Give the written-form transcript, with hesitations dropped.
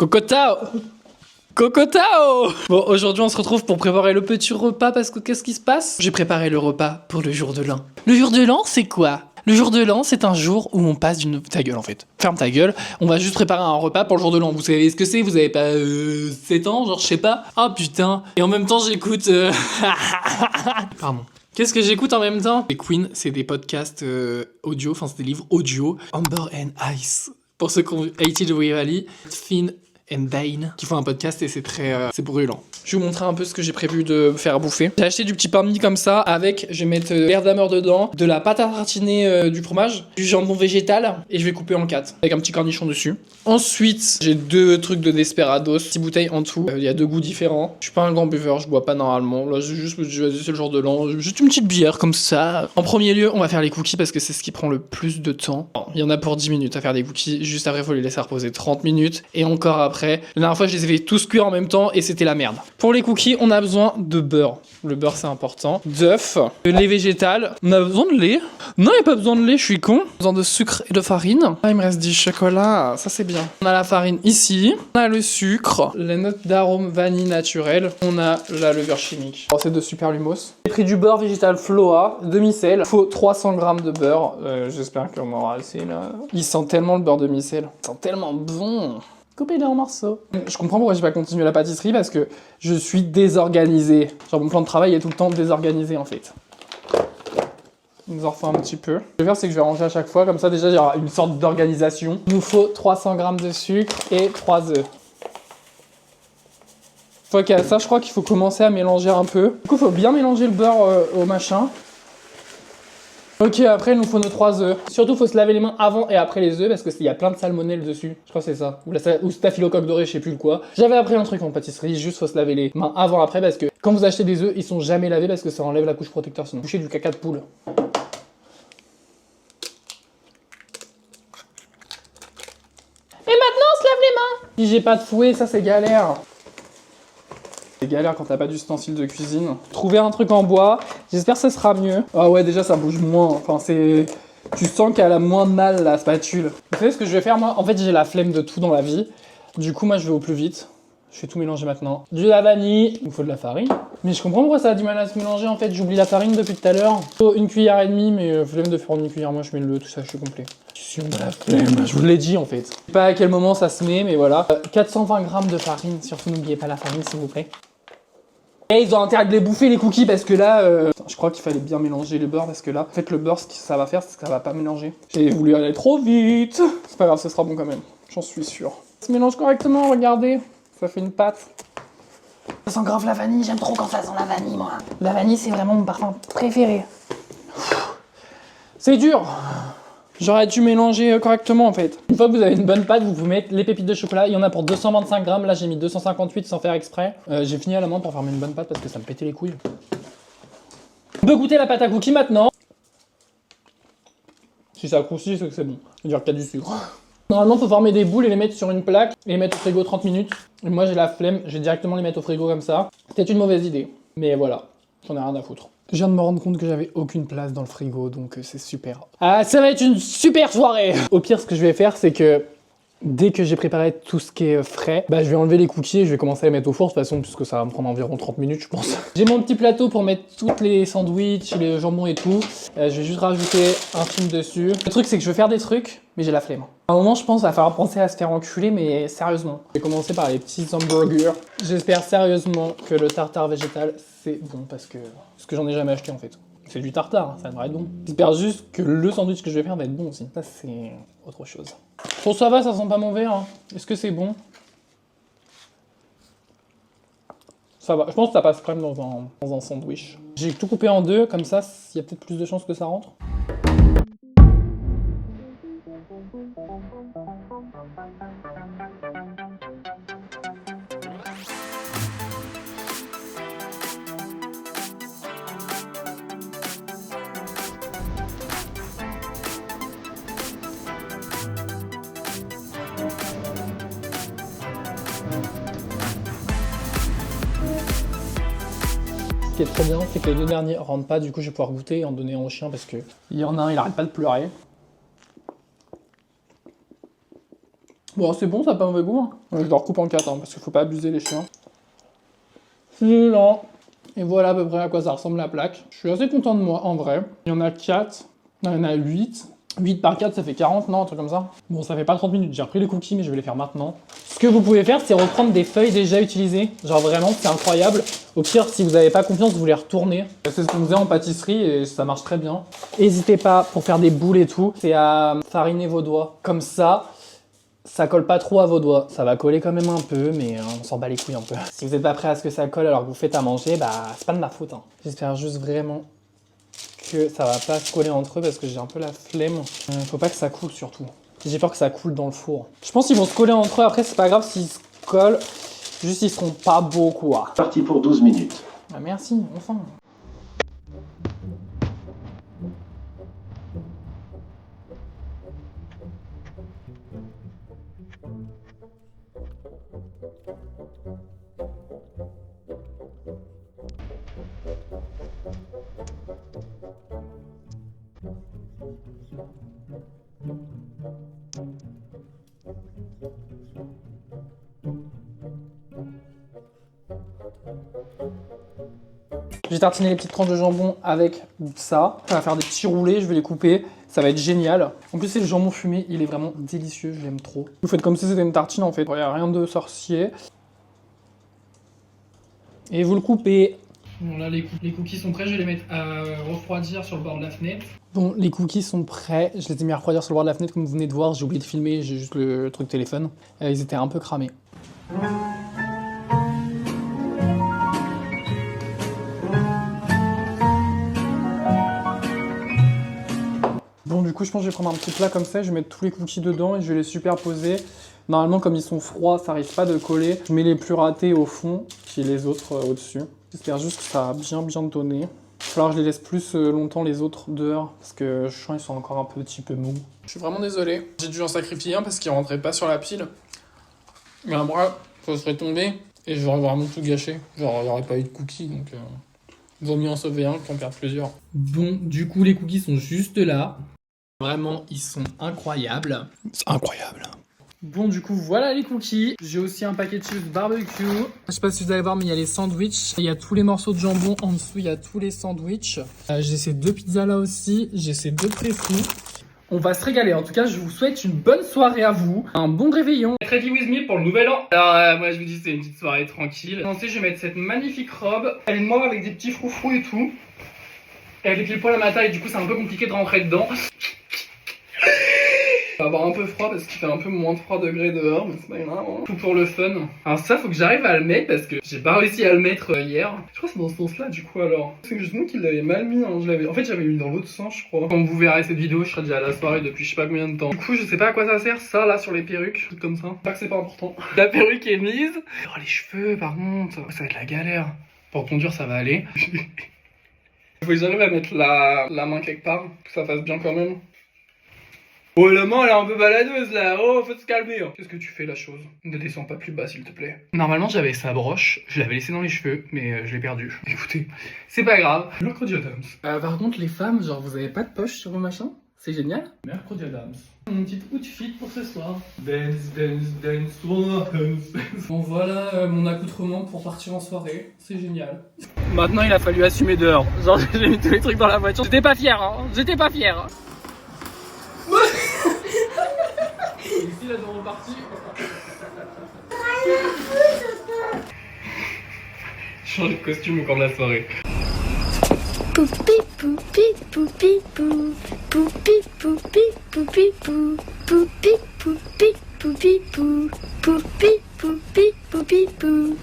Cocotao! Cocotao! Bon, aujourd'hui on se retrouve pour préparer le petit repas parce que qu'est-ce qui se passe? J'ai préparé le repas pour le jour de l'an. Le jour de l'an, c'est quoi? Le jour de l'an, c'est un jour où on passe d'une... Ta gueule en fait. Ferme ta gueule. On va juste préparer un repas pour le jour de l'an. Vous savez ce que c'est? Vous avez pas 7 ans? Genre je sais pas. Oh putain. Et en même temps j'écoute... Pardon. Qu'est-ce que j'écoute en même temps? Les Queen, c'est des podcasts audio, enfin c'est des livres audio. Amber and Ice. Pour ceux qui ont haïté de Valley, Finn and Dane qui font un podcast et c'est très c'est brûlant. Je vais vous montrer un peu ce que j'ai prévu de faire bouffer. J'ai acheté du petit pain de mie comme ça avec, je vais mettre l'air d'amour dedans, de la pâte à tartiner du fromage, du jambon végétal et je vais couper en 4 avec un petit cornichon dessus. Ensuite, j'ai 2 trucs de Desperados, 6 bouteilles en tout. Il y a 2 goûts différents. Je suis pas un grand buveur, je bois pas normalement. Là, c'est le jour de l'an, juste une petite bière comme ça. En premier lieu, on va faire les cookies parce que c'est ce qui prend le plus de temps. Il y en a pour 10 minutes à faire des cookies. Juste après, il faut les laisser reposer 30 minutes. Et encore après, la dernière fois, je les ai fait tous cuire en même temps et c'était la merde. Pour les cookies, on a besoin de beurre. Le beurre, c'est important. D'œufs, de lait végétal. On a besoin de lait? Non, il n'y a pas besoin de lait, je suis con. On a besoin de sucre et de farine. Là, il me reste du chocolat. Ça, c'est bien. On a la farine ici. On a le sucre. Les notes d'arôme vanille naturelle. On a la levure chimique. Oh, c'est de super lumos. J'ai pris du beurre végétal Floa, demi-sel. Il faut 300 g de beurre. J'espère qu'on aura assez là. Il sent tellement le beurre demi-sel. Il sent tellement bon. Coupez-les en morceaux. Je comprends pourquoi j'ai pas continué la pâtisserie parce que je suis désorganisé. Genre mon plan de travail est tout le temps désorganisé en fait. On nous en refait un petit peu. Ce que je vais faire c'est que je vais ranger à chaque fois, comme ça déjà il y aura une sorte d'organisation. Il nous faut 300 g de sucre et 3 œufs. Faut qu'à ça je crois qu'il faut commencer à mélanger un peu. Du coup il faut bien mélanger le beurre au machin. Ok, après il nous faut nos 3 œufs. Surtout, il faut se laver les mains avant et après les œufs parce qu'il y a plein de salmonelle dessus. Je crois que c'est ça. Ou staphylocoque doré, je sais plus le quoi. J'avais appris un truc en pâtisserie, juste faut se laver les mains avant après parce que quand vous achetez des œufs, ils sont jamais lavés parce que ça enlève la couche protecteur sinon. Touchez du caca de poule. Et maintenant, on se lave les mains. Si j'ai pas de fouet, ça c'est galère. C'est galère quand t'as pas d'ustensile de cuisine. Trouver un truc en bois, j'espère que ça sera mieux. Ah ouais, déjà ça bouge moins, enfin c'est... Tu sens qu'elle a moins de mal la spatule. Vous savez ce que je vais faire moi? En fait j'ai la flemme de tout dans la vie. Du coup moi je vais au plus vite. Je vais tout mélanger maintenant. De la vanille, il me faut de la farine. Mais je comprends pourquoi ça a du mal à se mélanger en fait. J'oublie la farine depuis tout à l'heure. Une cuillère et demie, mais flemme de faire une cuillère. Moi je mets le tout ça, je suis complet. Je suis de la flemme, je vous l'ai dit en fait. Je sais pas à quel moment ça se met, mais voilà. 420 g de farine, surtout n'oubliez pas la farine s'il vous plaît. Et ils ont intérêt de les bouffer les cookies parce que là, je crois qu'il fallait bien mélanger le beurre parce que là, en fait le beurre ce que ça va faire c'est que ça va pas mélanger. J'ai voulu aller trop vite. C'est pas grave, ce sera bon quand même, j'en suis sûr. Ça se mélange correctement, regardez, ça fait une pâte. Ça sent grave la vanille, j'aime trop quand ça sent la vanille moi. La vanille c'est vraiment mon parfum préféré. C'est dur. J'aurais dû mélanger correctement en fait. Une fois que vous avez une bonne pâte, vous mettez les pépites de chocolat. Il y en a pour 225 g. Là, j'ai mis 258 sans faire exprès. J'ai fini à la main pour faire une bonne pâte parce que ça me pétait les couilles. On peut goûter la pâte à cookies maintenant. Si ça croustille, c'est que c'est bon. C'est-à-dire qu'il y a du sucre. Normalement, il faut former des boules et les mettre sur une plaque et les mettre au frigo 30 minutes. Et moi, j'ai la flemme. Je vais directement les mettre au frigo comme ça. C'était une mauvaise idée. Mais voilà, j'en ai rien à foutre. Je viens de me rendre compte que j'avais aucune place dans le frigo, donc c'est super. Ah, ça va être une super soirée! Au pire, ce que je vais faire, c'est que dès que j'ai préparé tout ce qui est frais, bah, je vais enlever les cookies et je vais commencer à les mettre au four de toute façon, puisque ça va me prendre environ 30 minutes, je pense. J'ai mon petit plateau pour mettre toutes les sandwichs, les jambons et tout. Je vais juste rajouter un film dessus. Le truc, c'est que je veux faire des trucs, mais j'ai la flemme. À un moment, je pense, qu'il va falloir penser à se faire enculer, mais sérieusement. Je vais commencer par les petits hamburgers. J'espère sérieusement que le tartare végétal, c'est bon, parce que j'en ai jamais acheté en fait. C'est du tartare, ça devrait être bon. J'espère juste que le sandwich que je vais faire va être bon aussi. Ça, c'est autre chose. Bon, ça va, ça sent pas mauvais, hein. Est-ce que c'est bon? Ça va, je pense que ça passe quand même dans un sandwich. J'ai tout coupé en 2, comme ça, il y a peut-être plus de chances que ça rentre. Ce qui est trop bien, c'est que les 2 derniers rentrent pas, du coup je vais pouvoir goûter et en donner un au chien parce que il y en a un, il arrête pas de pleurer. Bon, c'est bon, ça n'a pas mauvais goût. Hein. Je le recoupe en 4 hein, parce qu'il faut pas abuser les chiens. C'est lent. Et voilà à peu près à quoi ça ressemble la plaque. Je suis assez content de moi en vrai. Il y en a 4. Non, il y en a 8. 8 par 4, ça fait 40, non? Un truc comme ça. Bon, ça fait pas 30 minutes. J'ai repris les cookies, mais je vais les faire maintenant. Ce que vous pouvez faire, c'est reprendre des feuilles déjà utilisées. Genre vraiment, c'est incroyable. Au pire, si vous n'avez pas confiance, vous les retournez. C'est ce qu'on faisait en pâtisserie et ça marche très bien. N'hésitez pas, pour faire des boules et tout, c'est à fariner vos doigts. Comme ça colle pas trop à vos doigts. Ça va coller quand même un peu, mais on s'en bat les couilles un peu. Si vous n'êtes pas prêt à ce que ça colle alors que vous faites à manger, bah c'est pas de ma faute. Hein. J'espère juste vraiment que ça va pas se coller entre eux parce que j'ai un peu la flemme. Faut pas que ça coule surtout. J'ai peur que ça coule dans le four. Je pense qu'ils vont se coller entre eux. Après, c'est pas grave s'ils se collent. Juste, ils seront pas beaux, quoi. Parti pour 12 minutes. Ah, merci, enfin. J'ai tartiné les petites tranches de jambon avec ça. On va faire des petits roulés, je vais les couper. Ça va être génial. En plus, c'est le jambon fumé, il est vraiment délicieux, je l'aime trop. Vous faites comme si c'était une tartine en fait. Il n'y a rien de sorcier. Et vous le coupez. Bon là, les cookies sont prêts, je vais les mettre à refroidir sur le bord de la fenêtre. Bon, les cookies sont prêts. Je les ai mis à refroidir sur le bord de la fenêtre comme vous venez de voir. J'ai oublié de filmer, j'ai juste le truc téléphone. Ils étaient un peu cramés. Bon, du coup, je pense que je vais prendre un petit plat comme ça, je vais mettre tous les cookies dedans et je vais les superposer. Normalement, comme ils sont froids, ça risque pas de coller. Je mets les plus ratés au fond, puis les autres au-dessus. J'espère juste que ça a bien donné. Il va falloir que je les laisse plus longtemps les autres dehors, parce que je sens qu'ils sont encore un petit peu mous. Je suis vraiment désolé. J'ai dû en sacrifier un parce qu'il rentrait pas sur la pile. Mais un bras, ça serait tombé et j'aurais vraiment tout gâché. Genre, il n'y aurait pas eu de cookies, donc vaut mieux en sauver un qu'en perdre plusieurs. Bon, du coup, les cookies sont juste là. Vraiment, ils sont incroyables. C'est incroyable. Bon, du coup, voilà les cookies. J'ai aussi un paquet de chips barbecue. Je sais pas si vous allez voir, mais il y a les sandwichs. Il y a tous les morceaux de jambon. En dessous, il y a tous les sandwichs. J'ai ces 2 pizzas là aussi. J'ai ces 2 préfous. On va se régaler. En tout cas, je vous souhaite une bonne soirée à vous. Un bon réveillon. Ready with me pour le nouvel an. Alors, moi, je vous dis, c'est une petite soirée tranquille. Ensuite, je vais mettre cette magnifique robe. Elle est noire avec des petits froufrous et tout. Et avec les poils à ma taille, du coup, c'est un peu compliqué de rentrer dedans. On va avoir un peu froid parce qu'il fait un peu moins de 3 degrés dehors, mais c'est pas grave. Hein. Tout pour le fun. Alors ça, faut que j'arrive à le mettre parce que j'ai pas réussi à le mettre hier. Je crois que c'est dans ce sens-là du coup alors. C'est que je me qu'il l'avait mal mis. Hein. En fait, j'avais mis dans l'autre sens, je crois. Quand vous verrez cette vidéo, je serai déjà à la soirée depuis je sais pas combien de temps. Du coup, je sais pas à quoi ça sert ça là sur les perruques, tout comme ça. Pas que c'est pas important. La perruque est mise. Oh, les cheveux, par contre, ça va être la galère. Pour conduire, ça va aller. Faut que j'arrive à mettre la main quelque part, que ça fasse bien quand même. Oh, la main, elle est un peu baladeuse, là. Oh, faut se calmer. Qu'est-ce que tu fais, la chose? Ne descends pas plus bas, s'il te plaît. Normalement, j'avais sa broche. Je l'avais laissée dans les cheveux, mais je l'ai perdue. Écoutez, c'est pas grave. Mercredi Adams. Par contre, les femmes, genre, vous avez pas de poche sur vos machins? C'est génial. Mercredi Adams. Mon petit outfit pour ce soir. Dance, dance, dance, dance. Bon, voilà mon accoutrement pour partir en soirée. C'est génial. Maintenant, il a fallu assumer dehors. Genre, j'ai mis tous les trucs dans la voiture. J'étais pas fier, hein. J'étais pas fier. Ici, là, dans reparti. Change de costume au cours de la soirée. Poupi, poupi, poupi, pou. Poupi, poupi, poupi, pou. Poupi, poupi, poupi, pou. Poupi, poupi, poupi, pou.